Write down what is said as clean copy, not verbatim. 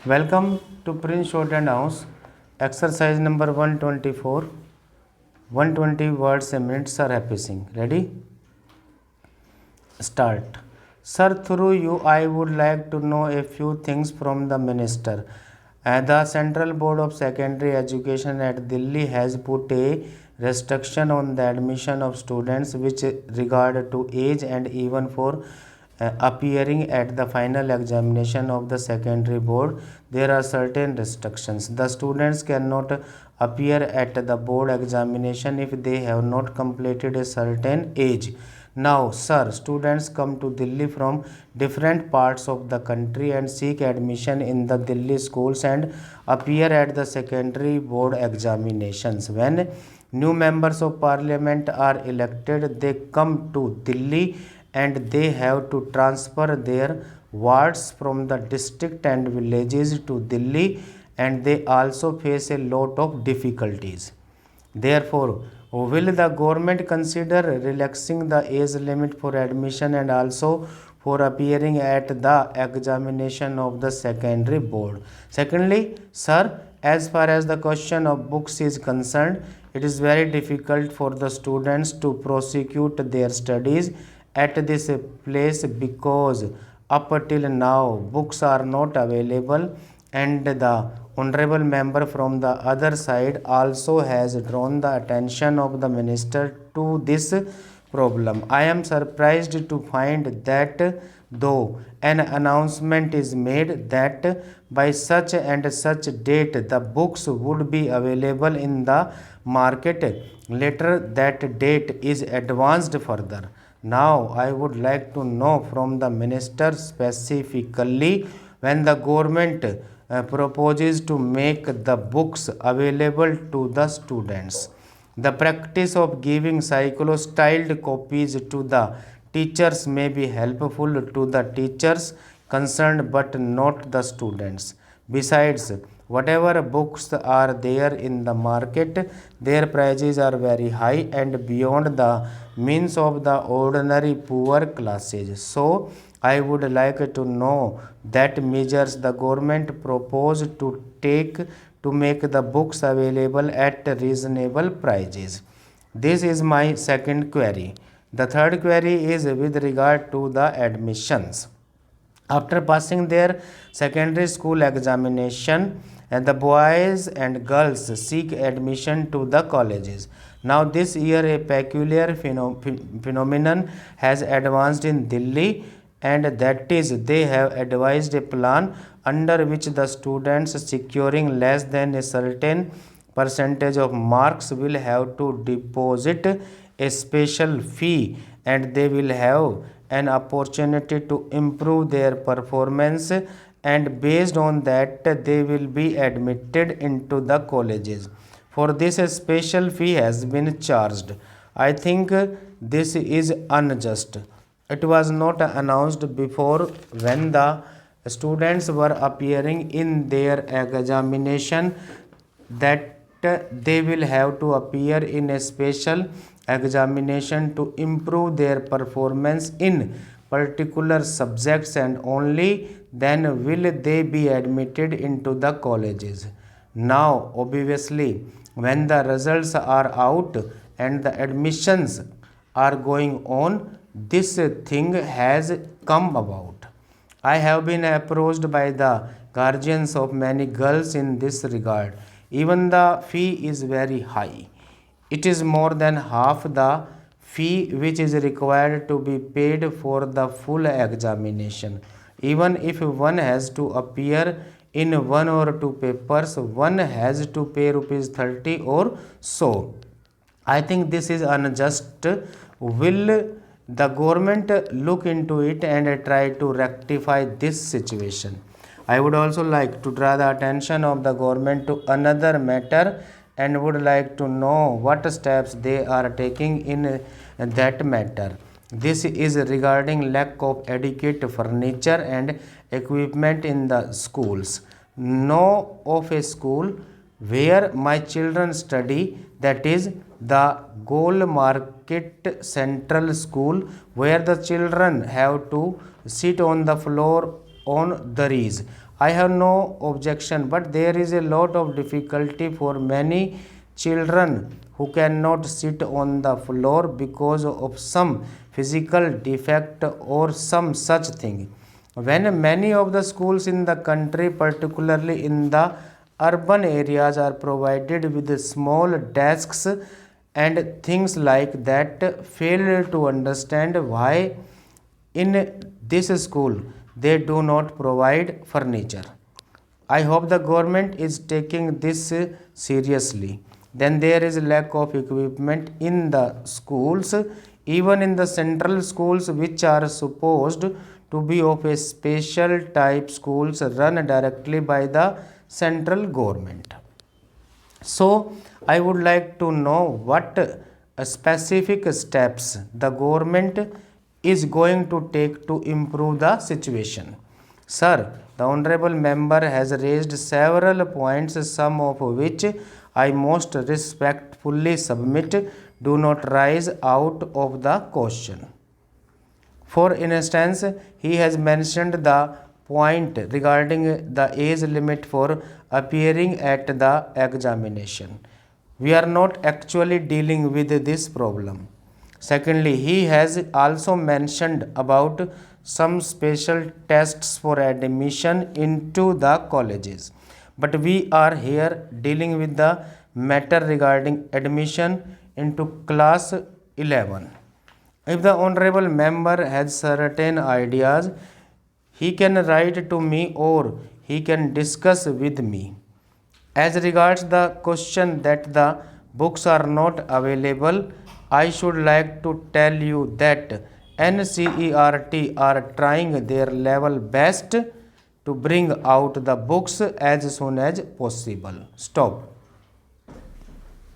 Welcome to Prince Shorthand House. Exercise number 124. 120 words a minute. Sir, happy sing. Ready? Start. Sir, through you, I would like to know a few things from the minister. The Central Board of Secondary Education at Delhi has put a restriction on the admission of students which regard to age and even for appearing at the final examination of the secondary board. There are certain restrictions. The students cannot appear at the board examination if they have not completed a certain age. Now, sir, students come to Delhi from different parts of the country and seek admission in the Delhi schools and appear at the secondary board examinations. When new members of parliament are elected, they come to Delhi and they have to transfer their wards from the district and villages to Delhi, and they also face a lot of difficulties. Therefore, will the government consider relaxing the age limit for admission and also for appearing at the examination of the secondary board? Secondly, sir, as far as the question of books is concerned, it is very difficult for the students to prosecute their studies at this place because up till now books are not available, and the honorable member from the other side also has drawn the attention of the minister to this problem. I am surprised to find that though an announcement is made that by such and such date the books would be available in the market, later that date is advanced further. Now, I would like to know from the minister specifically when the government proposes to make the books available to the students. The practice of giving cyclo-styled copies to the teachers may be helpful to the teachers concerned but not the students. Besides, whatever books are there in the market, their prices are very high and beyond the means of the ordinary poor classes. So, I would like to know that measures the government propose to take to make the books available at reasonable prices. This is my second query. The third query is with regard to the admissions. After passing their secondary school examination, and the boys and girls seek admission to the colleges. Now, this year a peculiar phenomenon has advanced in Delhi, and that is they have advised a plan under which the students securing less than a certain percentage of marks will have to deposit a special fee, and they will have an opportunity to improve their performance, and based on that they will be admitted into the colleges. For this a special fee has been charged. I think this is unjust. It was not announced before when the students were appearing in their examination that they will have to appear in a special examination to improve their performance in particular subjects, and only then will they be admitted into the colleges. Now, obviously, when the results are out and the admissions are going on, this thing has come about. I have been approached by the guardians of many girls in this regard. Even the fee is very high. It is more than half the fee which is required to be paid for the full examination. Even if one has to appear in one or two papers, one has to pay rupees 30 or so. I think this is unjust. Will the government look into it and try to rectify this situation? I would also like to draw the attention of the government to another matter and would like to know what steps they are taking in that matter. This is regarding lack of adequate furniture and equipment in the schools. Know of a school where my children study, that is the Gold Market Central School, where the children have to sit on the floor on daris. I have no objection, but there is a lot of difficulty for many children who cannot sit on the floor because of some physical defect or some such thing. When many of the schools in the country, particularly in the urban areas, are provided with small desks and things like that, fail to understand why in this school they do not provide furniture. I hope the government is taking this seriously. Then there is lack of equipment in the schools, even in the central schools, which are supposed to be of a special type schools run directly by the central government. So, I would like to know what specific steps the government is going to take to improve the situation. Sir, the Honorable Member has raised several points, some of which I most respectfully submit do not rise out of the question. For instance, he has mentioned the point regarding the age limit for appearing at the examination. We are not actually dealing with this problem. Secondly, he has also mentioned about some special tests for admission into the colleges. But we are here dealing with the matter regarding admission into class 11. If the honorable member has certain ideas, he can write to me or he can discuss with me. As regards the question that the books are not available, I should like to tell you that NCERT are trying their level best to bring out the books as soon as possible. Stop.